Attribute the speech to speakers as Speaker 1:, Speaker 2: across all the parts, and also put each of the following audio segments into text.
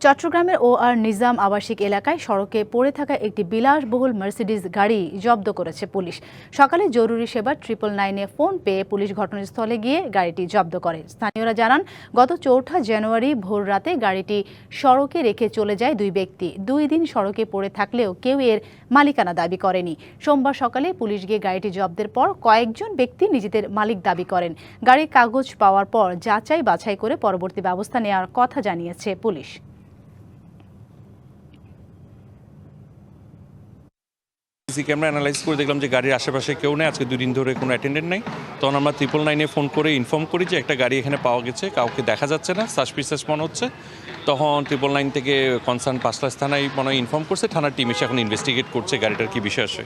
Speaker 1: চট্টগ্রামের ওআর নিজাম আবাসিক এলাকায় সড়কে পড়ে থাকা একটি বিলাসবহুল মার্সিডিজ গাড়ি জব্দ করেছে পুলিশ। সকালে জরুরি সেবা 999-এ ফোন পেয়ে পুলিশ ঘটনাস্থলে গিয়ে গাড়িটি জব্দ করে। স্থানীয়রা জানান, গত 4 জানুয়ারি ভোর রাতে গাড়িটি সড়কে রেখে চলে যায় দুই ব্যক্তি। 2 দিন সড়কে পড়ে থাকলেও কেউ এর মালিকানা দাবি করেনি। সোমবার সকালে পুলিশ গিয়ে গাড়িটি জব্দের পর কয়েকজন ব্যক্তি নিজেদের মালিক দাবি করেন। গাড়ির কাগজ পাওয়ার পর যাচাই বাছাই করে পরবর্তী ব্যবস্থা নেওয়ার কথা জানিয়েছে পুলিশ।
Speaker 2: সিসি ক্যামেরা অ্যানালাইজ করে দেখলাম যে গাড়ির আশেপাশে কেউ নেই, আজকে 2 দিন ধরে কোনো অ্যাটেন্ডেন্ট নেই। তখন আমরা 999-এ ফোন করে ইনফর্ম করি যে একটা গাড়ি এখানে পাওয়া গেছে, কাউকে দেখা যাচ্ছে না, সাসপিসিয়াস মনে হচ্ছে। তখন 999 থেকে কনসার্ন পাঁচলাস থানায় মনে হয় ইনফর্ম করছে, থানার টিম এসে এখন ইনভেস্টিগেট করছে গাড়িটার কী বিষয় আসে।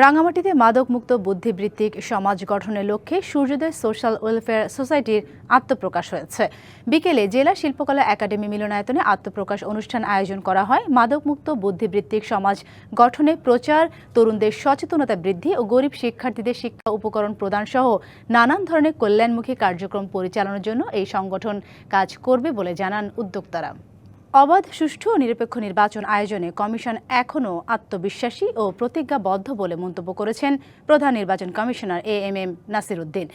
Speaker 1: রাঙামাটিতে মাদকমুক্ত বুদ্ধিবৃত্তিক সমাজ গঠনের লক্ষ্যে সূর্যোদয় সোশ্যাল ওয়েলফেয়ার সোসাইটির আত্মপ্রকাশ হয়েছে। বিকেলে জেলা শিল্পকলা একাডেমি মিলনায়তনে আত্মপ্রকাশ অনুষ্ঠান আয়োজন করা হয়। মাদকমুক্ত বুদ্ধিবৃত্তিক সমাজ গঠনে প্রচার, তরুণদের সচেতনতা বৃদ্ধি ও গরিব শিক্ষার্থীদের শিক্ষা উপকরণ প্রদান সহ নানান ধরনের কল্যাণমুখী কার্যক্রম পরিচালনার জন্য এই সংগঠন কাজ করবে বলে জানান উদ্যোক্তারা। অবাধ, সুষ্ঠু ও নিরপেক্ষ নির্বাচন আয়োজনে কমিশন এখনও আত্মবিশ্বাসী ও প্রতিজ্ঞাবদ্ধ বলে মন্তব্য করেছেন প্রধান নির্বাচন কমিশনার এএমএম নাসির উদ্দিন।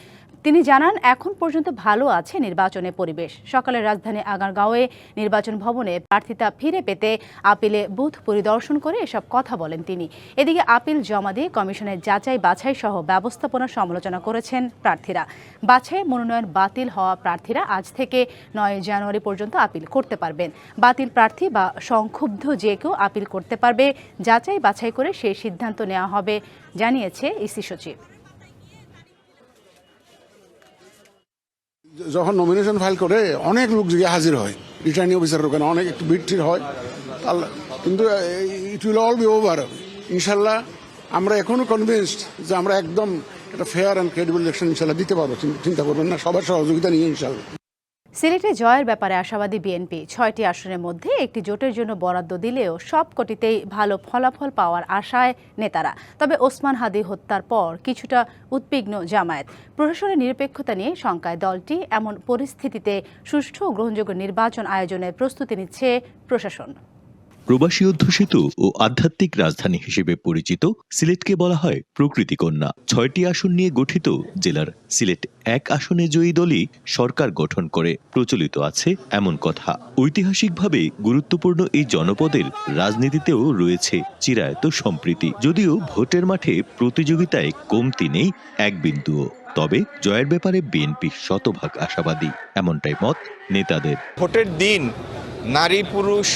Speaker 1: তিনি জানান, এখন পর্যন্ত ভালো আছে নির্বাচনের পরিবেশ। সকালে রাজধানী আগারগাঁওয়ে নির্বাচন ভবনে প্রার্থিতা ফিরে পেতে আপিলে বুথ পরিদর্শন করে এসব কথা বলেন তিনি। এদিকে আপিল জমা দিয়ে কমিশনের যাচাই বাছাই সহ ব্যবস্থাপনা সমালোচনা করেছেন প্রার্থীরা। বাছাই মনোনয়ন বাতিল হওয়া প্রার্থীরা আজ থেকে 9 জানুয়ারি পর্যন্ত আপিল করতে পারবেন। বাতিল প্রার্থী বা সংক্ষুব্ধ যে কেউ আপিল করতে পারবে। যাচাই বাছাই করে সেই সিদ্ধান্ত নেওয়া হবে জানিয়েছে ইসি সচিব।
Speaker 3: যখন নমিনেশন ফাইল করে অনেক লোক গিয়ে হাজির হয়, রিটার্নিং অফিসারের ওখানে অনেক একটু ভিড় হয়, কিন্তু it will all be over ইনশাল্লাহ। আমরা এখনো কনভিন্সড যে আমরা একদম একটা ফেয়ার অ্যান্ড ক্রেডিবল ইলেকশন ইনশাল্লাহ দিতে পারবো। চিন্তা করবেন না, সবার সহযোগিতা নিয়ে ইনশাল্লাহ।
Speaker 1: সিলেটে জয়ের ব্যাপারে আশাবাদী বিএনপি। 6টি আসনের মধ্যে একটি জোটের জন্য বরাদ্দ দিলেও সবকটিতেই ভালো ফলাফল পাওয়ার আশায় নেতারা। তবে ওসমান হাদি হত্যার পর কিছুটা উদ্বিগ্ন জামায়াত। প্রশাসনের নিরপেক্ষতা নিয়ে শঙ্কায় দলটি। এমন পরিস্থিতিতে সুষ্ঠু ও গ্রহণযোগ্য নির্বাচন আয়োজনের প্রস্তুতি নিচ্ছে প্রশাসন।
Speaker 4: প্রবাসী অধ্যুষিত ও আধ্যাত্মিক রাজধানী হিসেবে পরিচিত সিলেটকে বলা হয় প্রকৃতি কন্যা। 6টি আসন নিয়ে গঠিত জেলার সিলেট 1 আসনে জয়ী দলই সরকার গঠন করে প্রচলিত আছে এমন কথা। ঐতিহাসিকভাবে গুরুত্বপূর্ণ এই জনপদের রাজনীতিতেও রয়েছে চিরায়ত সম্প্রীতি। যদিও ভোটের মাঠে প্রতিযোগিতায় কমতি নেই এক বিন্দুও, তবে জয়ের ব্যাপারে বিএনপি শতভাগ আশাবাদী, এমনটাই মত নেতাদের।
Speaker 5: ভোটের দিন নারী পুরুষ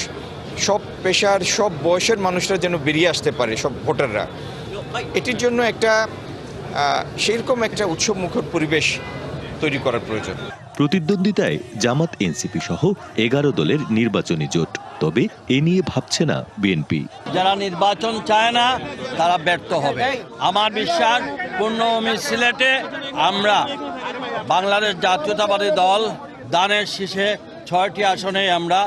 Speaker 5: সব পেশার সব বয়সের মানুষরা যেন বেরিয়ে আসতে পারে, সব ভোটাররা। এটির জন্য সেরকম একটা উৎসবমুখর পরিবেশ তৈরি করার প্রয়োজন।
Speaker 4: প্রতিদ্বন্দ্বিতায় জামাত, এনসিপি সহ 11 দলের নির্বাচনী জোট। তবে এ নিয়ে ভাবছে না বিএনপি।
Speaker 6: যারা নির্বাচন চায় না তারা ব্যর্থ হবে। আমার বিশ্বাস, পূর্ণভূমি সিলেটে আমরা বাংলাদেশ জাতীয়তাবাদী দল দানের শীষে 6টি আসনে আমরা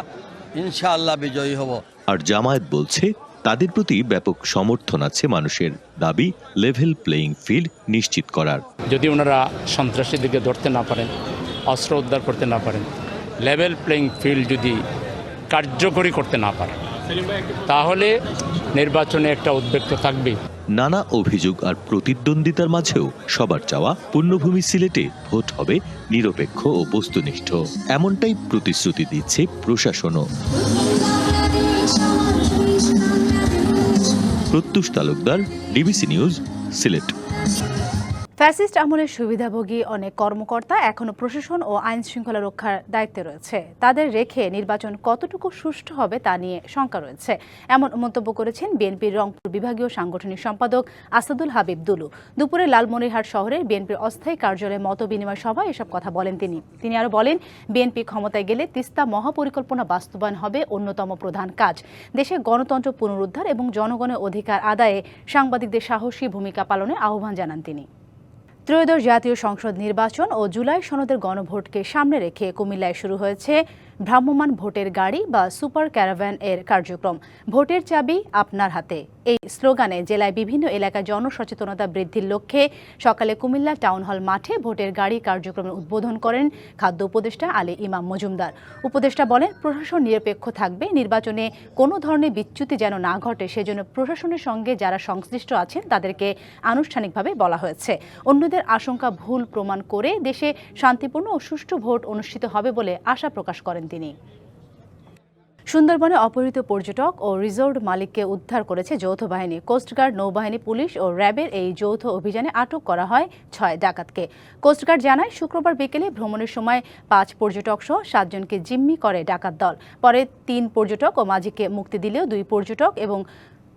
Speaker 6: ইনশাআল্লাহ বিজয়ী হব।
Speaker 4: আর জামায়াত বলছে তাদের প্রতি ব্যাপক সমর্থন আছে মানুষের। দাবি লেভেল প্লেইং ফিল্ড নিশ্চিত করার।
Speaker 7: যদি ওনারা সন্ত্রাসীদেরকে ধরতে না পারেন, অস্ত্র উদ্ধার করতে না পারেন, লেভেল প্লেইং ফিল্ড যদি কার্যকরী করতে না পারে, তাহলে নির্বাচনে একটা উদ্বেগ তো থাকবেই।
Speaker 4: নানা অভিযোগ আর প্রতিদ্বন্দ্বিতার মাঝেও সবার চাওয়া পূর্ণভূমি সিলেটে ভোট হবে নিরপেক্ষ ও বস্তুনিষ্ঠ। এমনটাই প্রতিশ্রুতি দিচ্ছে প্রশাসনও। Pratyush Talukdar, DBC news, Sylhet.
Speaker 1: Fascist আমলের সুবিধাভোগী অনেক কর্মকর্তা এখনো প্রশাসন ও আইন শৃঙ্খলা রক্ষার দায়িত্বে রয়েছে। তাদের রেখে নির্বাচন কতটুকু সুষ্ঠু হবে তা নিয়ে শঙ্কা রয়েছে, এমন মন্তব্য করেছেন বিএনপির রংপুর বিভাগীয় সাংগঠনিক সম্পাদক আসাদুল হাবিব দুলু। দুপুরে লালমনিরহাট শহরের বিএনপির অস্থায়ী কার্যালয়ে মতবিনিময় সভায় এসব কথা বলেন তিনি আরও বলেন, বিএনপি ক্ষমতায় গেলে তিস্তা মহাপরিকল্পনা বাস্তবায়ন হবে অন্যতম প্রধান কাজ। দেশে গণতন্ত্র পুনরুদ্ধার এবং জনগণের অধিকার আদায়ে সাংবাদিকদের সাহসী ভূমিকা পালনের আহ্বান জানান তিনি। ত্রয়োদশ জাতীয় সংসদ নির্বাচন ও জুলাই সনদের গণভোটকে সামনে রেখে কুমিল্লায় শুরু হয়েছে ভ্রাম্যমাণ ভোটের গাড়ি বা সুপার ক্যারাভ্যান এর কার্যক্রম। ভোটের চাবি আপনার হাতে, এই স্লোগানে জেলায় বিভিন্ন এলাকায় জনসচেতনতা বৃদ্ধির লক্ষ্যে সকালে কুমিল্লা টাউন হল মাঠে ভোটের গাড়ি কার্যক্রমের উদ্বোধন করেন খাদ্য উপদেষ্টা আলী ইমাম মজুমদার। উপদেষ্টা বলেন, প্রশাসন নিরপেক্ষ থাকবে, নির্বাচনে কোনো ধরনের বিচ্যুতি যেন না ঘটে সেজন্য প্রশাসনের সঙ্গে যারা সংশ্লিষ্ট আছেন তাদেরকে আনুষ্ঠানিকভাবে বলা হয়েছে। অন্যদের আশঙ্কা ভুল প্রমাণ করে দেশে শান্তিপূর্ণ ও সুষ্ঠু ভোট অনুষ্ঠিত হবে বলে আশা প্রকাশ করেন তিনি। সুন্দরবনে অপহৃত পর্যটক ও রিসোর্ট মালিককে উদ্ধার করেছে যৌথ বাহিনী। কোস্টগার্ড, নৌবাহিনী, পুলিশ ও র্যাবের এই যৌথ অভিযানে আটক করা হয় 6 ডাকাতকে। কোস্টগার্ড জানায়, শুক্রবার বিকেলে ভ্রমণের সময় 5 পর্যটক সহ 7 জনকে জিম্মি করে ডাকাত দল। পরে 3 পর্যটক ও মাঝিকে মুক্তি দিলেও 2 পর্যটক এবং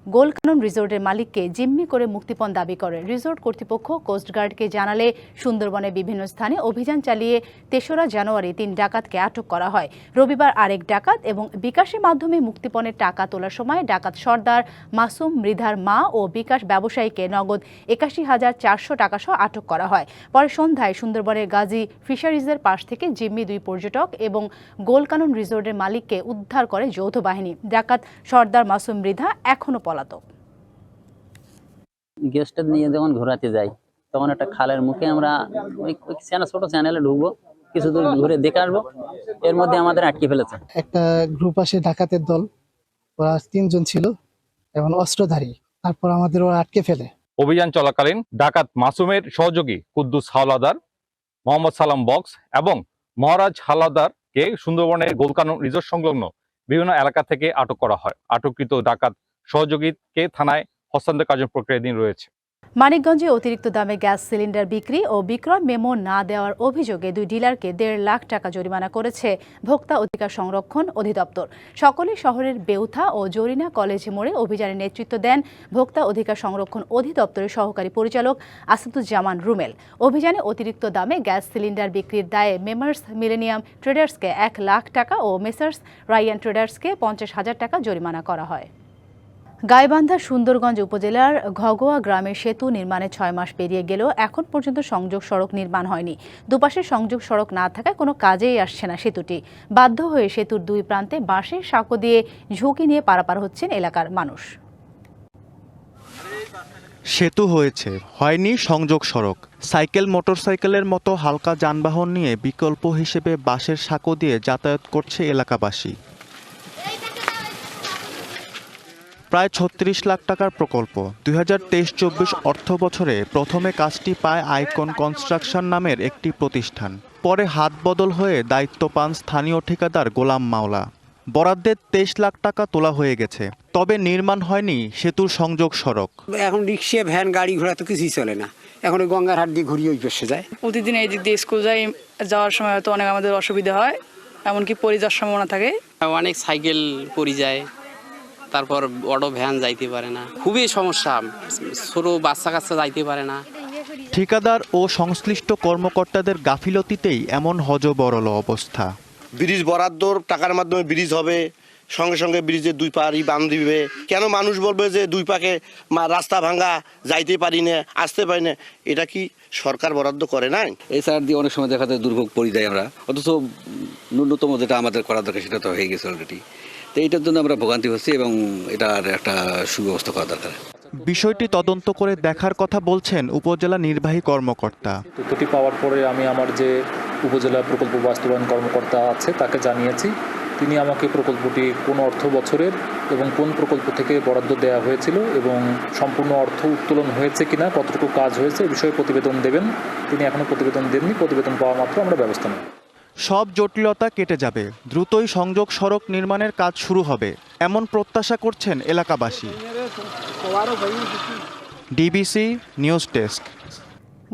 Speaker 1: গোলকানন রিসোর্টের মালিককে জিম্মি করে মুক্তিপণ দাবি করে। রিসোর্ট কর্তৃপক্ষ কোস্টগার্ডকে জানালে সুন্দরবনের বিভিন্ন স্থানে অভিযান চালিয়ে 3রা জানুয়ারি 3 ডাকাতকে আটক করা হয়। রবিবার আরেক ডাকাত এবং বিকাশের মাধ্যমে মুক্তিপণের টাকা তোলার সময় ডাকাত সর্দার মাসুম মৃধার মা ও বিকাশ ব্যবসায়ীকে নগদ 81,400 টাকা সহ আটক করা হয়। পরে সন্ধ্যায় সুন্দরবনের গাজী ফিশারিজের পাশ থেকে জিম্মি 2 পর্যটক এবং গোলকানন রিসোর্টের মালিককে উদ্ধার করে যৌথ বাহিনী। ডাকাত সর্দার মাসুম মৃধা এখনো পলাতক।
Speaker 8: গেস্টটা নিয়ে যখন ঘোরাতে যাই তখন একটা খালের মুখে আমরা ওই ছোট চ্যানেলে ঢুকবো, কিছু দূর ঘুরে দেখে আসবো, এর মধ্যে আমাদের আটকে ফেলেছে
Speaker 9: একটা গ্রুপ আসে ডাকাতের দল, ওরা 3 জন ছিল এবং অস্ত্রধারী। তারপর আমাদের ওরা আটকে ফেলে।
Speaker 10: অভিযান চলাকালীন ডাকাত মাসুমের সহযোগী কুদ্দুস হাওলাদার, মোহাম্মদ সালাম বক্স এবং মহারাজ হাওলাদারকে সুন্দরবনের গোলকানন রিসোর্ট সংলগ্ন বিভিন্ন এলাকা থেকে আটক করা হয়। আটককৃত ডাকাত সহযোগীকে থানায় হস্তান্তর কার্য প্রক্রিয়াধীন রয়েছে।
Speaker 1: মানিকগঞ্জে অতিরিক্ত দামে গ্যাস সিলিন্ডার বিক্রি ও বিক্রয় মেমো না দেওয়ার অভিযোগে 2 ডিলারকে 1.5 লাখ টাকা জরিমানা করেছে ভোক্তা অধিকার সংরক্ষণ অধিদপ্তর। সকলে শহরের বেউথা ও জরিনা কলেজ মোড়ে অভিযানে নেতৃত্ব দেন ভোক্তা অধিকার সংরক্ষণ অধিদপ্তরের সহকারী পরিচালক আসাদুজ্জামান রুমেল। অভিযানে অতিরিক্ত দামে গ্যাস সিলিন্ডার বিক্রির দায়ে মেমার্স মিলেনিয়াম ট্রেডার্সকে 1 লাখ টাকা ও মেসার্স রায়ান ট্রেডার্সকে 50,000 টাকা জরিমানা করা হয়। গাইবান্ধা সুন্দরগঞ্জ উপজেলার ঘগোয়া গ্রামের সেতু নির্মাণে 6 মাস পেরিয়ে গেলেও এখন পর্যন্ত সংযোগ সড়ক নির্মাণ হয়নি। দুপাশে সংযোগ সড়ক না থাকায় কোনো কাজেই আসছে না সেতুটি। বাধ্য হয়ে সেতুর 2 প্রান্তে বাঁশের সাঁকো দিয়ে ঝুঁকি নিয়ে পারাপার হচ্ছেন এলাকার মানুষ।
Speaker 11: সেতু হয়েছে, হয়নি সংযোগ সড়ক। সাইকেল, মোটরসাইকেলের মতো হালকা যানবাহন নিয়ে বিকল্প হিসেবে বাঁশের সাঁকো দিয়ে যাতায়াত করছে এলাকাবাসী। প্রায় 36 লাখ টাকার প্রকল্প। 2023-24 অর্থ বছরে প্রথমে কাজটি পায় আইকন কনস্ট্রাকশন নামের একটি প্রতিষ্ঠান। পরে হাত বদল হয়ে দায়িত্ব পান স্থানীয় ঠিকাদার গোলাম মাওলা। বরাদ্দের 23 লাখ টাকা তোলা হয়ে গেছে, তবে নির্মাণ হয়নি সেতুর সংযোগ সড়ক।
Speaker 12: এখন রিক্সা, ভ্যান, গাড়ি ঘোড়া তো কিছুই চলে না। এখন ওই গঙ্গার হাট দিয়ে ঘুরিয়ে ওই পাশে যায়।
Speaker 13: প্রতিদিন এই দিক দিয়ে স্কুল যাওয়ার সময় হয়তো অনেক আমাদের অসুবিধা হয়, এমনকি পড়ে যাওয়ার সম্ভাবনা থাকে।
Speaker 14: অনেক সাইকেল পড়ে যায়, তারপর অটো ভ্যান যাইতে পারে না, খুবই সমস্যা। ছোট বাচ্চা কাচ্চা যাইতে পারে না।
Speaker 11: ঠিকাদার ও সংশ্লিষ্ট কর্মকর্তাদের গাফিলতিতেই এমন হযবরল অবস্থা।
Speaker 15: ব্রিজ বরাদ্দর টাকার মাধ্যমে ব্রিজ হবে, সঙ্গে সঙ্গে ব্রিজের 2 পাড়ই বাঁধ দিবে। কেন মানুষ বলবে যে 2 পাকে রাস্তা ভাঙা, যাইতে পারি না, আসতে পারি না? এটা কি সরকার বরাদ্দ করে নাই?
Speaker 16: এই সার দিয়ে অনেক সময় দেখা যায় দুর্ভোগ পড়ে যায় আমরা, অথচ ন্যূনতম যেটা আমাদের করা দরকার সেটা তো হয়ে গেছে অলরেডি। তো এইটার জন্য আমরা ভোগান্তি হচ্ছি এবং এটার একটা সুব্যবস্থা করা দরকার।
Speaker 11: বিষয়টি তদন্ত করে দেখার কথা বলছেন উপজেলা নির্বাহী কর্মকর্তা।
Speaker 17: তথ্যটি পাওয়ার পরে আমি আমার যে উপজেলা প্রকল্প বাস্তবায়ন কর্মকর্তা আছে তাকে জানিয়েছি। তিনি আমাকে প্রকল্পটি কোন অর্থ বছরের এবং কোন প্রকল্প থেকে বরাদ্দ দেওয়া হয়েছিল এবং সম্পূর্ণ অর্থ উত্তোলন হয়েছে কিনা, কতটুকু কাজ হয়েছে এ বিষয়ে প্রতিবেদন দেবেন। তিনি এখনো প্রতিবেদন দেননি। প্রতিবেদন পাওয়া মাত্র আমরা ব্যবস্থা নেব।
Speaker 11: সব জটিলতা কেটে যাবে, দ্রুতই সংযোগ সড়ক নির্মাণের কাজ শুরু হবে, এমন প্রত্যাশা করছেন এলাকাবাসী। DBC news desk.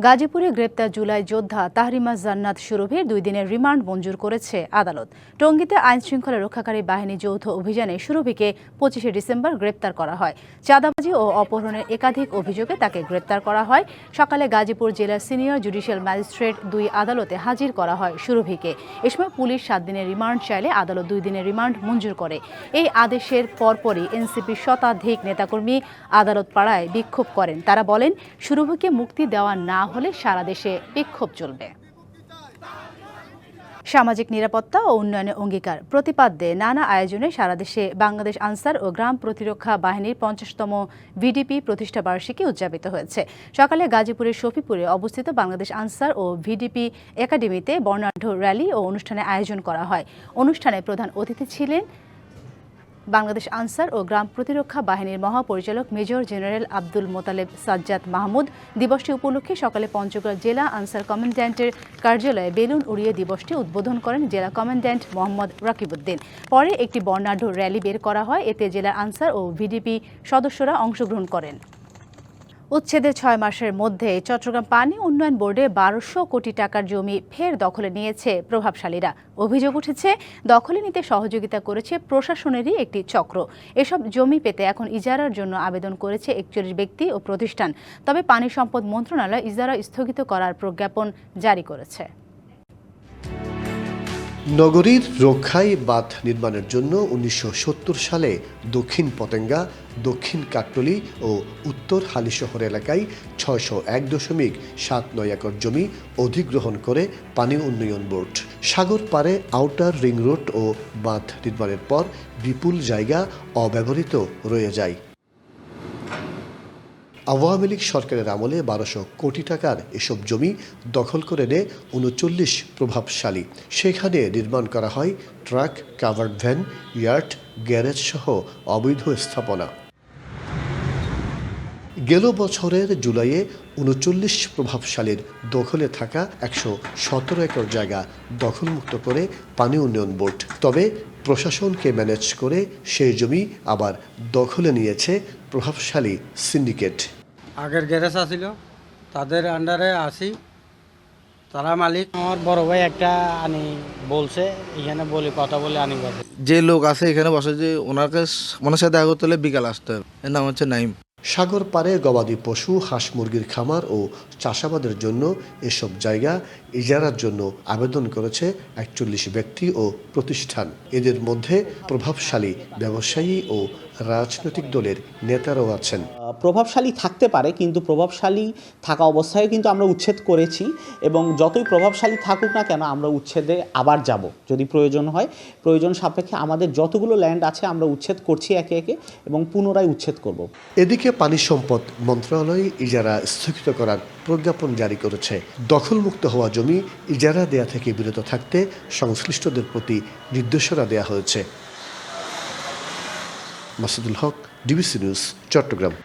Speaker 1: গাজীপুরে গ্রেপ্তার জুলাই যোদ্ধা তাহরিমা জান্নাত সুরভির 2 দিনের রিমান্ড মঞ্জুর করেছে আদালত। টঙ্গীতে আইনশৃঙ্খলা রক্ষাকারী বাহিনী যৌথ অভিযানে সুরভিকে 25 ডিসেম্বর গ্রেপ্তার করা হয়। চাঁদাবাজি ও অপহরণের একাধিক অভিযোগে তাকে গ্রেপ্তার করা হয়। সকালে গাজীপুর জেলার সিনিয়র জুডিশিয়াল ম্যাজিস্ট্রেট 2 আদালতে হাজির করা হয় সুরভিকে। এ সময় পুলিশ 7 দিনের রিমান্ড চাইলে আদালত 2 দিনের রিমান্ড মঞ্জুর করে। এই আদেশের পরপরই এনসিপির শতাধিক নেতাকর্মী আদালত পাড়ায় বিক্ষোভ করেন। তারা বলেন, সুরভিকে মুক্তি দেওয়া না হলে সারা দেশে বিক্ষোভ চলবে। সামাজিক নিরাপত্তা ও উন্নয়নের অঙ্গীকার প্রতিপাদ্যে নানা আয়োজনে সারা দেশে বাংলাদেশ আনসার ও গ্রাম প্রতিরক্ষা বাহিনীর ৫০তম ভিডিপি প্রতিষ্ঠা বার্ষিকী উদযাপিত হয়েছে। সকালে গাজীপুরের শফিপুরে অবস্থিত বাংলাদেশ আনসার ও ভিডিপি একাডেমিতে বর্ণাঢ্য র্যালি ও অনুষ্ঠানের আয়োজন করা হয়। অনুষ্ঠানে প্রধান অতিথি ছিলেন বাংলাদেশ আনসার ও গ্রাম প্রতিরক্ষা বাহিনীর মহাপরিচালক মেজর জেনারেল আব্দুল মোতালেব সাজ্জাদ মাহমুদ। দিবসটি উপলক্ষে সকালে পঞ্চগড় জেলা আনসার কমান্ড্যান্টের কার্যালয়ে বেলুন উড়িয়ে দিবসটি উদ্বোধন করেন জেলা কমান্ড্যান্ট মোহাম্মদ রাকিবউদ্দিন। পরে একটি বর্ণাঢ্য র্যালি বের করা হয়, এতে জেলার আনসার ও ভিডিপি সদস্যরা অংশগ্রহণ করেন। উচ্ছেদের ৬ মাসের মধ্যে চট্টগ্রাম পানি উন্নয়ন বোর্ডে ১২০০ কোটি টাকার জমি ফের দখলে নিয়েছে প্রভাবশালীরা। অভিযোগ উঠেছে, দখলে নিতে সহযোগিতা করেছে প্রশাসনেরই একটি চক্র। এসব জমি পেতে এখন ইজারার জন্য আবেদন করেছে ৪১ ব্যক্তি ও প্রতিষ্ঠান। তবে পানি সম্পদ মন্ত্রণালয় ইজারা স্থগিত করার প্রজ্ঞাপন জারি করেছে।
Speaker 18: নগরীর রক্ষায় বাঁধ নির্মাণের জন্য ১৯৭০ সালে দক্ষিণ পতেঙ্গা, দক্ষিণ কাট্টলি ও উত্তর হালিশহর এলাকায় ৬০১.৭৯ একর জমি অধিগ্রহণ করে পানি উন্নয়ন বোর্ড। সাগর পাড়ে আউটার রিং রোড ও বাঁধ নির্মাণের পর বিপুল জায়গা অব্যবহৃত রয়ে যায়। আওয়ামী লীগ সরকারের আমলে ১২০০ কোটি টাকার এসব জমি দখল করে নেয় ৩৯ প্রভাবশালী। সেখানে নির্মাণ করা হয় truck, covered van, yard, garage সহ অবৈধ স্থাপনা। গেল বছরের জুলাইয়ে ৩৯ প্রভাবশালীর দখলে থাকা ১১৭ একর জায়গা দখলমুক্ত করে পানি উন্নয়ন বোর্ড। তবে প্রশাসনকে ম্যানেজ করে সেই জমি আবার দখলে নিয়েছে প্রভাবশালী সিন্ডিকেট।
Speaker 19: আগের গ্যারেজ আছিল, তাদের আন্ডারে আসি, তারা মালিক। আমার বড় ভাই একটা আনি বলছে, এখানে বলে কথা বলে আনি গেছে।
Speaker 20: যে লোক আছে এখানে বসে, যে ওনার সাথে দেখা করতে হলে বিকাল আসতে হবে। এর নাম হচ্ছে নাইম।
Speaker 18: সাগর পাড়ে গবাদি পশু, হাঁস মুরগির খামার ও চাষাবাদের জন্য এসব জায়গা ইজারার জন্য আবেদন করেছে ৪১ ব্যক্তি ও প্রতিষ্ঠান। এদের মধ্যে প্রভাবশালী ব্যবসায়ী ও রাজনৈতিক দলের নেতারাও আছেন।
Speaker 21: প্রভাবশালী থাকতে পারে, কিন্তু প্রভাবশালী থাকা অবস্থায় কিন্তু আমরা উচ্ছেদ করেছি, এবং যতই প্রভাবশালী থাকুক না কেন আমরা উচ্ছেদে আবার যাব যদি প্রয়োজন হয়। প্রয়োজন সাপেক্ষে আমাদের যতগুলো ল্যান্ড আছে আমরা উচ্ছেদ করছি একে একে, এবং পুনরায় উচ্ছেদ করব।
Speaker 18: এদিকে পানি সম্পদ মন্ত্রণালয় ইজারা স্থগিত করার প্রজ্ঞাপন জারি করেছে। দখলমুক্ত হওয়া জমি ইজারা দেয়া থেকে বিরত থাকতে সংশ্লিষ্টদের প্রতি নির্দেশনা দেয়া হয়েছে। মাসুদুল হক, ডিবিসি নিউজ, চট্টগ্রাম।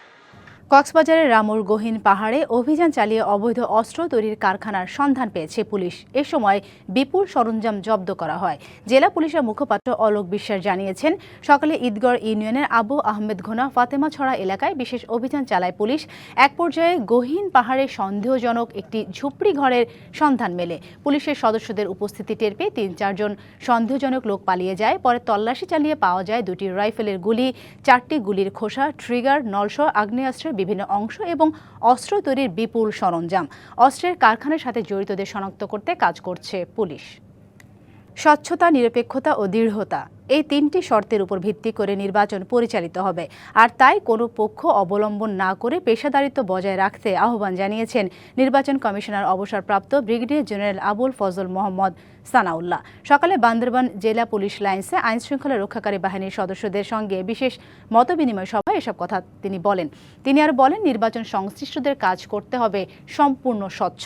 Speaker 1: কক্সবাজারের রামুর গহীন পাহাড়ে অভিযান চালিয়ে অবৈধ অস্ত্র তৈরির কারখানার সন্ধান পেয়েছে পুলিশ। এ সময় বিপুল সরঞ্জাম জব্দ করা হয়। জেলা পুলিশের মুখপাত্র অলোক বিশ্বাস জানিয়েছেন, সকালে ঈদগড় ইউনিয়নের আবু আহমেদ ঘোনা ফাতেমাছড়া এলাকায় বিশেষ অভিযান চালায় পুলিশ। এক পর্যায়ে গহীন পাহাড়ে সন্দেহজনক একটি ঝুপড়ি ঘরের সন্ধান মেলে। পুলিশের সদস্যদের উপস্থিতি টের পেয়ে ৩-৪ জন সন্দেহজনক লোক পালিয়ে যায়। পরে তল্লাশি চালিয়ে পাওয়া যায় ২টি রাইফেলের গুলি, 4টি গুলির খোসা, ট্রিগার, নলসহ আগ্নেয়াস্ত্রের বিভিন্ন অংশ এবং অস্ত্র তৈরির বিপুল সরঞ্জাম। অস্ত্রের কারখানার সাথে জড়িতদের শনাক্ত করতে কাজ করছে পুলিশ। স্বচ্ছতা, নিরপেক্ষতা ও দৃঢ়তা, এই ৩টি শর্তের উপর ভিত্তি করে নির্বাচন পরিচালিত হবে, আর তাই কোনো পক্ষ অবলম্বন না করে পেশাদারিত্ব বজায় রাখতে আহ্বান জানিয়েছেন নির্বাচন কমিশনার অবসরপ্রাপ্ত ব্রিগেডিয়ার জেনারেল আবুল ফজল মোহাম্মদ সানাউল্লাহ। সকালে বান্দরবান জেলা পুলিশ লাইন্সে আইন শৃঙ্খলা রক্ষাকারী বাহিনীর সদস্যদের সঙ্গে বিশেষ মতবিনিময় সভায় এসব কথা তিনি বলেন। তিনি আরও বলেন, নির্বাচন সংশ্লিষ্টদের কাজ করতে হবে সম্পূর্ণ স্বচ্ছ,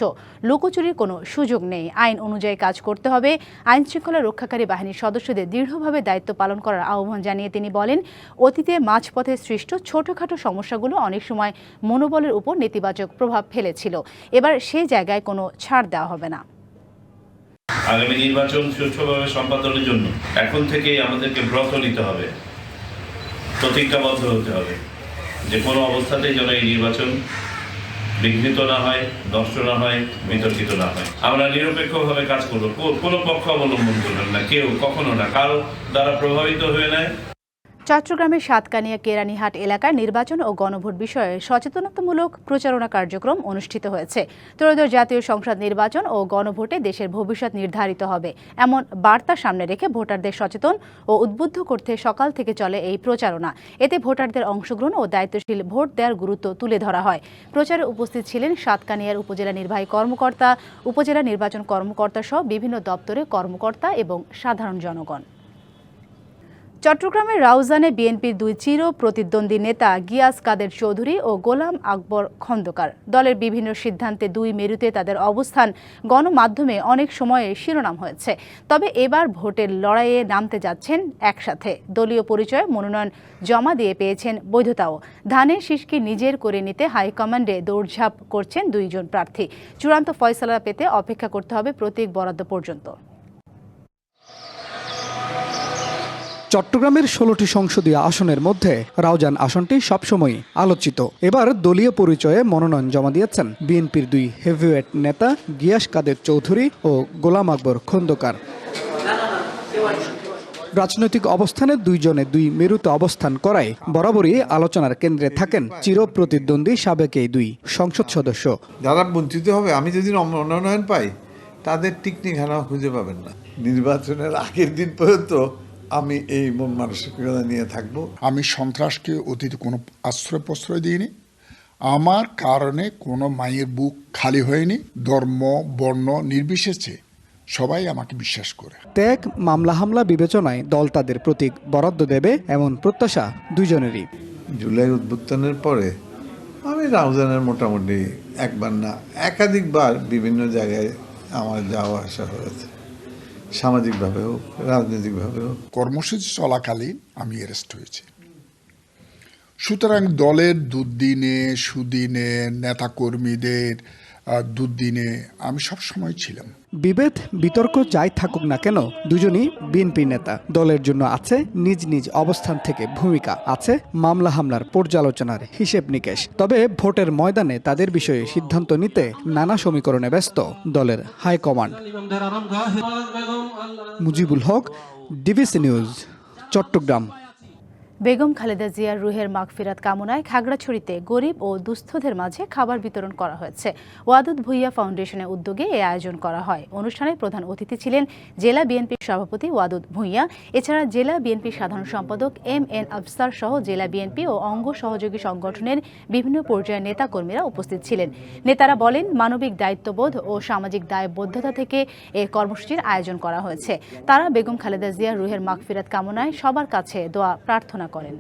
Speaker 1: লুকোচুরির কোনো সুযোগ নেই। আইন অনুযায়ী কাজ করতে হবে। আইন শৃঙ্খলা রক্ষাকারী বাহিনীর সদস্যদের দৃঢ়ভাবে দায়িত্ব পালন করার আহ্বান জানিয়ে তিনি বলেন, অতীতে মাঝপথে সৃষ্ট ছোটখাটো সমস্যাগুলো অনেক সময় মনোবলের উপর নেতিবাচক প্রভাব ফেলেছিল। এবার সেই জায়গায় কোনো ছাড় দেওয়া হবে না।
Speaker 22: আগামী নির্বাচন সুষ্ঠুভাবে সম্পাদনের জন্য এখন থেকেই আমাদেরকে ব্রত নিতে হবে, প্রতিজ্ঞাবদ্ধ হতে হবে যে কোনো অবস্থাতেই যেন এই নির্বাচন বিঘ্নিত না হয়, নষ্ট না হয়, বিতর্কিত না হয়। আমরা নিরপেক্ষভাবে কাজ করব, কোনো পক্ষ অবলম্বন করবেন না, কেউ কখনো না, কারো দ্বারা প্রভাবিত হয়ে নেয়।
Speaker 1: চট্টগ্রামের সাতকানিয়া কেরানীহাট এলাকায় নির্বাচন ও গণভোট বিষয়ে সচেতনতামূলক প্রচারণা কার্যক্রম অনুষ্ঠিত হয়েছে। ত্রয়োদশ জাতীয় সংসদ নির্বাচন ও গণভোটে দেশের ভবিষ্যৎ নির্ধারিত হবে এমন বার্তা সামনে রেখে ভোটারদের সচেতন ও উদ্বুদ্ধ করতে সকাল থেকে চলে এই প্রচারণা। এতে ভোটারদের অংশগ্রহণ ও দায়িত্বশীল ভোট দেওয়ার গুরুত্ব তুলে ধরা হয়। প্রচারে উপস্থিত ছিলেন সাতকানিয়ার উপজেলা নির্বাহী কর্মকর্তা, উপজেলা নির্বাচন কর্মকর্তা সহ বিভিন্ন দপ্তরের কর্মকর্তা এবং সাধারণ জনগণ। চট্টগ্রামের রাউজানে বিএনপির দুই চির প্রতিদ্বন্দ্বী নেতা গিয়াস কাদের চৌধুরী ও গোলাম আকবর খন্দকার দলের বিভিন্ন সিদ্ধান্তে দুই মেরুতে তাদের অবস্থান গণমাধ্যমে অনেক সময়ে শিরোনাম হয়েছে। তবে এবার ভোটের লড়াইয়ে নামতে যাচ্ছেন একসাথে। দলীয় পরিচয়ে মনোনয়ন জমা দিয়ে পেয়েছেন বৈধতাও। ধানের শীষকে নিজের করে নিতে হাইকমান্ডে দৌড়ঝাঁপ করছেন দুইজন প্রার্থী। চূড়ান্ত ফয়সালা পেতে অপেক্ষা করতে হবে প্রতীক বরাদ্দ পর্যন্ত।
Speaker 2: চট্টগ্রামের 16টি সংসদীয় আসনের মধ্যে রাউজান আসনটি সবসময় আলোচিত। এবার দলীয় পরিচয়ে মনোনয়ন জমা দিয়েছেন বিএনপির দুই হেভিওয়েট নেতা গিয়াস কাদের চৌধুরী ও গোলাম আকবর খন্দকার। রাজনৈতিক অবস্থানে দুইজনে দুই মেরুতে অবস্থান করায় বরাবরই আলোচনার কেন্দ্রে থাকেন চির প্রতিদ্বন্দ্বী সাবেক এই দুই সংসদ সদস্য।
Speaker 3: যারা বঞ্চিত হবে, আমি যদি মনোনয়ন পাই, তাদের টিকনিখানা খুঁজে পাবেন না। নির্বাচনের আগের দিন পর্যন্ত আমি এই মন মানসিকতা নিয়ে থাকবো।
Speaker 23: আমি সন্ত্রাসকে অতীতে কোনো আশ্রয় প্রশ্রয় দিইনি। আমার কারণে কোনো মায়ের বুক খালি হয়নি। ধর্ম বর্ণ নির্বিশেষে সবাই আমাকে বিশ্বাস করে।
Speaker 2: ত্যাগ মামলা হামলা বিবেচনায় দল তাদের প্রতীক বরাদ্দ দেবে এমন প্রত্যাশা দুইজনেরই।
Speaker 3: জুলাই উদ্বোধনের পরে আমি রাউজানের মোটামুটি একবার না একাধিকবার বিভিন্ন জায়গায় আমার যাওয়া আসা হয়েছে, সামাজিকভাবে হোক রাজনৈতিকভাবে হোক।
Speaker 23: কর্মসূচি চলাকালীন আমি অ্যারেস্ট হয়েছি। সুতরাং দলের দুর্দিনে সুদিনে নেতাকর্মীদের দুর্দিনে আমি সব সময় ছিলাম।
Speaker 2: বিভেদ বিতর্ক যাই থাকুক না কেন দুজনই বিএনপি নেতা। দলের জন্য আছে নিজ নিজ অবস্থান থেকে ভূমিকা, আছে মামলা হামলার পর্যালোচনার হিসেব নিকেশ। তবে ভোটের ময়দানে তাদের বিষয়ে সিদ্ধান্ত নিতে নানা সমীকরণে ব্যস্ত দলের high command. Mujibul Haque, DBC news, Chittagong.
Speaker 1: Begum Khaleda জিয়ার রুহের মাগফিরাত কামনায় খাগড়াছড়িতে গরিব ও দুস্থদের মাঝে খাবার বিতরণ করা হয়েছে। ওয়াদুদ ভুইয়া ফাউন্ডেশনের উদ্যোগে এই আয়োজন করা হয়। অনুষ্ঠানে প্রধান অতিথি ছিলেন জেলা বিএনপির সভাপতি ওয়াদুদ ভুইয়া। এছাড়া জেলা বিএনপির সাধারণ সম্পাদক MN আফসার সহ জেলা বিএনপি ও অঙ্গ সহযোগী সংগঠনের বিভিন্ন পর্যায়ের নেতাকর্মীরা উপস্থিত ছিলেন। নেতারা বলেন, মানবিক দায়িত্ববোধ ও সামাজিক দায়বদ্ধতা থেকে এ কর্মসূচির আয়োজন করা হয়েছে। তারা বেগম খালেদা জিয়ার রুহের মাগফিরাত কামনায় সবার কাছে দোয়া প্রার্থনা করেন।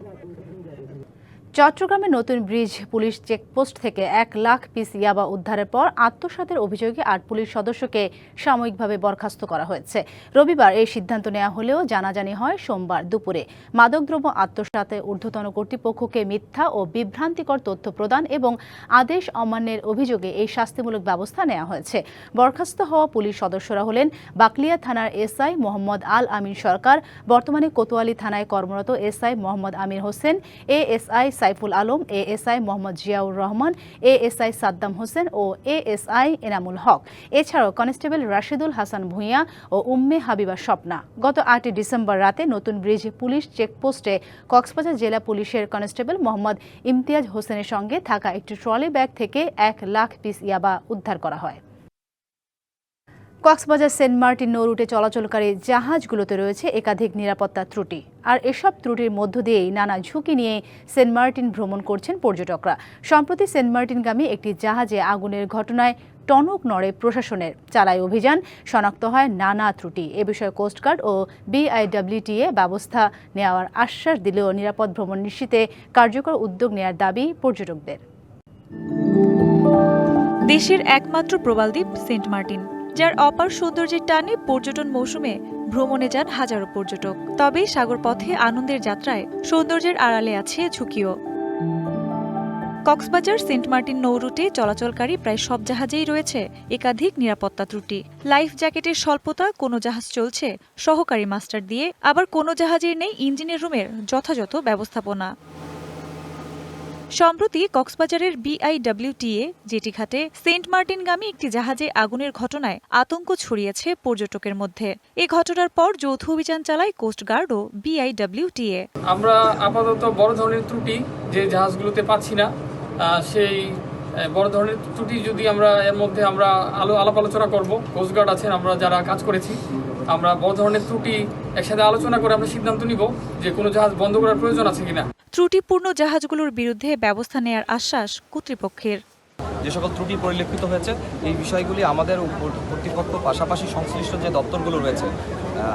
Speaker 1: চট্টগ্রামের নতুন ব্রিজ পুলিশ চেকপোস্ট থেকে 1 লাখ পিস ইয়াবা উদ্ধারের পর আত্মসাতের অভিযোগে 8 পুলিশ সদস্যকে সাময়িকভাবে বরখাস্ত করা হয়েছে। রবিবার এই সিদ্ধান্ত নেওয়া হলেও জানাজানি হয় সোমবার দুপুরে। মাদকদ্রব্য আত্মসাতে ঊর্ধ্বতন কর্তৃপক্ষকে মিথ্যা ও বিভ্রান্তিকর তথ্য প্রদান এবং আদেশ অমান্যের অভিযোগে এই শাস্তিমূলক ব্যবস্থা নেওয়া হয়েছে। বরখাস্ত হওয়া পুলিশ সদস্যরা হলেন বাকলিয়া থানার SI মোহাম্মদ আল আমিন সরকার, বর্তমানে কোতোয়ালি থানায় কর্মরত SI Mohammad Amir Hossain, ASI Saiful Alam, ASI Mohammad Ziaur Rahman, ASI Saddam Hossain ও ASI এনামুল হক। এছাড়াও কনস্টেবল রাশিদুল হাসান ভূঁইয়া ও উম্মে হাবিবা স্বপ্না। গত 8 ডিসেম্বর রাতে নতুন ব্রিজ পুলিশ চেকপোস্টে কক্সবাজার জেলা পুলিশের কনস্টেবল মোহাম্মদ ইমতিয়াজ হোসেনের সঙ্গে থাকা একটি ট্রলি ব্যাগ থেকে 1 লাখ পিস ইয়াবা উদ্ধার করা হয়। কক্সবাজার সেন্ট মার্টিন নৌ রুটে চলাচলকারী জাহাজগুলোতে রয়েছে একাধিক নিরাপত্তা ত্রুটি। আর এসব ত্রুটির মধ্য দিয়েই নানা ঝুঁকি নিয়ে সেন্ট মার্টিন ভ্রমণ করছেন পর্যটকরা। সম্প্রতি সেন্ট মার্টিনগামী একটি জাহাজে আগুনের ঘটনায় টনক নড়ে প্রশাসনের। চালায় অভিযান, শনাক্ত হয় নানা ত্রুটি। এ বিষয়ে কোস্টগার্ড ও BIWTA ব্যবস্থা নেওয়ার আশ্বাস দিলেও নিরাপদ ভ্রমণ নিশ্চিতে কার্যকর উদ্যোগ নেওয়ার দাবি পর্যটকদের।
Speaker 24: দেশের একমাত্র প্রবালদ্বীপ সেন্ট মার্টিন, যার অপার সৌন্দর্যের টানে পর্যটন মৌসুমে ভ্রমণে যান হাজারো পর্যটক। তবে সাগরপথে আনন্দের যাত্রায় সৌন্দর্যের আড়ালে আছে ঝুঁকিও। কক্সবাজার সেন্ট মার্টিন নৌ রুটে চলাচলকারী প্রায় সব জাহাজেই রয়েছে একাধিক নিরাপত্তা ত্রুটি। লাইফ জ্যাকেটের স্বল্পতা, কোনো জাহাজ চলছে সহকারী মাস্টার দিয়ে, আবার কোনো জাহাজের নেই ইঞ্জিনের রুমের যথাযথ ব্যবস্থাপনা। সম্প্রতি কক্সবাজারের BIWTA জেটি ঘাটে সেন্ট মার্টিনগামী একটি জাহাজে আগুনের ঘটনায় আতঙ্ক ছড়িয়েছে পর্যটকের মধ্যে। এ ঘটনার পর যৌথ অভিযান চালায় কোস্টগার্ড ও BIWTA।
Speaker 4: আমরা আপাতত বড় ধরনের ত্রুটি যে জাহাজগুলোতে পাচ্ছি না, সেই বড় ধরনের ত্রুটি যদি আমরা এর মধ্যে আমরা আলাপ আলোচনা করব, কোস্টগার্ড আছেন, আমরা যারা কাজ করেছি, আমরা বড় ধরনের ত্রুটি একসাথে আলোচনা করে আমরা সিদ্ধান্ত নিব যে কোনো জাহাজ বন্ধ করার প্রয়োজন আছে কিনা।
Speaker 24: ত্রুটিপূর্ণ জাহাজগুলোর বিরুদ্ধে ব্যবস্থা নেয়ার আশ্বাস কর্তৃপক্ষের।
Speaker 5: যে সকল ত্রুটি পরিলক্ষিত হয়েছে এই বিষয়গুলি আমাদের কর্তৃপক্ষ পাশাপাশি সংশ্লিষ্ট যে দপ্তরগুলো রয়েছে,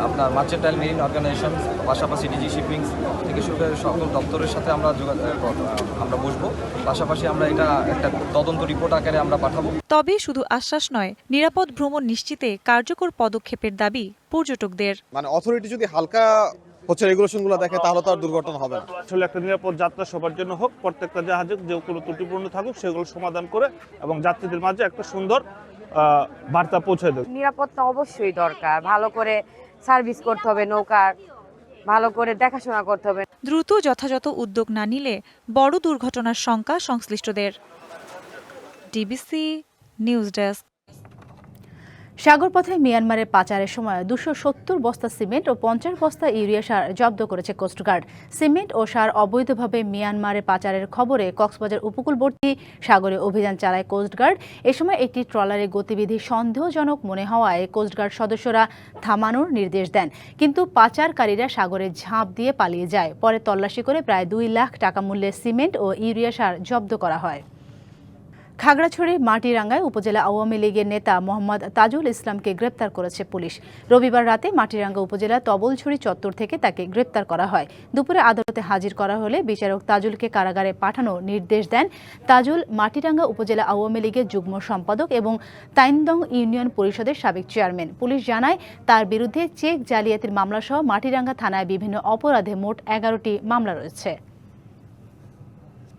Speaker 5: আপনার মার্চেন্টাইল মেরিন অর্গানাইজেশন, পাশাপাশি ডিজি শিপিং থেকে শুরু করে সকল দপ্তরের সাথে আমরা বসবো। পাশাপাশি আমরা এটা একটা তদন্ত রিপোর্ট আকারে আমরা পাঠাবো।
Speaker 24: তবে শুধু আশ্বাস নয়, নিরাপদ ভ্রমণ নিশ্চিতে কার্যকর পদক্ষেপের দাবি পর্যটকদের।
Speaker 6: মানে অথরিটি যদি হালকা রেগুলেশনগুলো দেখে তাহলে তো আর দুর্ঘটনা হবে না।
Speaker 7: আসলে একটা নিরাপদ যাত্রা সবার জন্য হোক, প্রত্যেকটা জাহাজে যে কোনো ত্রুটিপূর্ণ থাকুক সেগুলো সমাধান করে এবং যাত্রীদের মাঝে একটা সুন্দর বার্তা পৌঁছে দেবে।
Speaker 25: নিরাপত্তা অবশ্যই দরকার, ভালো করে সার্ভিস করতে হবে, নৌকার ভালো করে দেখাশোনা করতে হবে।
Speaker 24: দ্রুত যথাযথ উদ্যোগ না নিলে বড় দুর্ঘটনার শঙ্কা সংশ্লিষ্টদের। DBC news desk.
Speaker 1: সাগরপথে মিয়ানমারের পাচারের সময় 270 বস্তা সিমেন্ট ও 50 বস্তা ইউরিয়া সার জব্দ করেছে কোস্টগার্ড। সিমেন্ট ও সার অবৈধভাবে মিয়ানমারে পাচারের খবরে কক্সবাজার উপকূলবর্তী সাগরে অভিযান চালায় কোস্টগার্ড। এ সময় একটি ট্রলারের গতিবিধি সন্দেহজনক মনে হওয়ায় কোস্টগার্ড সদস্যরা থামানোর নির্দেশ দেন, কিন্তু পাচারকারীরা সাগরে ঝাঁপ দিয়ে পালিয়ে যায়। পরে তল্লাশি করে প্রায় 2 লাখ টাকা মূল্যের সিমেন্ট ও ইউরিয়া সার জব্দ করা হয়। খাগড়াছড়ি মাটিরাঙ্গায় উপজেলা আওয়ামী লীগের নেতা মোহাম্মদ তাজুল ইসলামকে গ্রেপ্তার করেছে পুলিশ। রবিবার রাতে মাটিরাঙ্গা উপজেলা তবলছড়ি চত্বর থেকে তাকে গ্রেপ্তার করা হয়। দুপুরে আদালতে হাজির করা হলে বিচারক তাজুলকে কারাগারে পাঠানোর নির্দেশ দেন। তাজুল মাটিরাঙ্গা উপজেলা আওয়ামী লীগের যুগ্ম সম্পাদক এবং তাইনদং ইউনিয়ন পরিষদের সাবেক চেয়ারম্যান। পুলিশ জানায় তার বিরুদ্ধে চেক জালিয়াতির মামলাসহ মাটিরাঙ্গা থানায় বিভিন্ন অপরাধে মোট 11টি মামলা রয়েছে।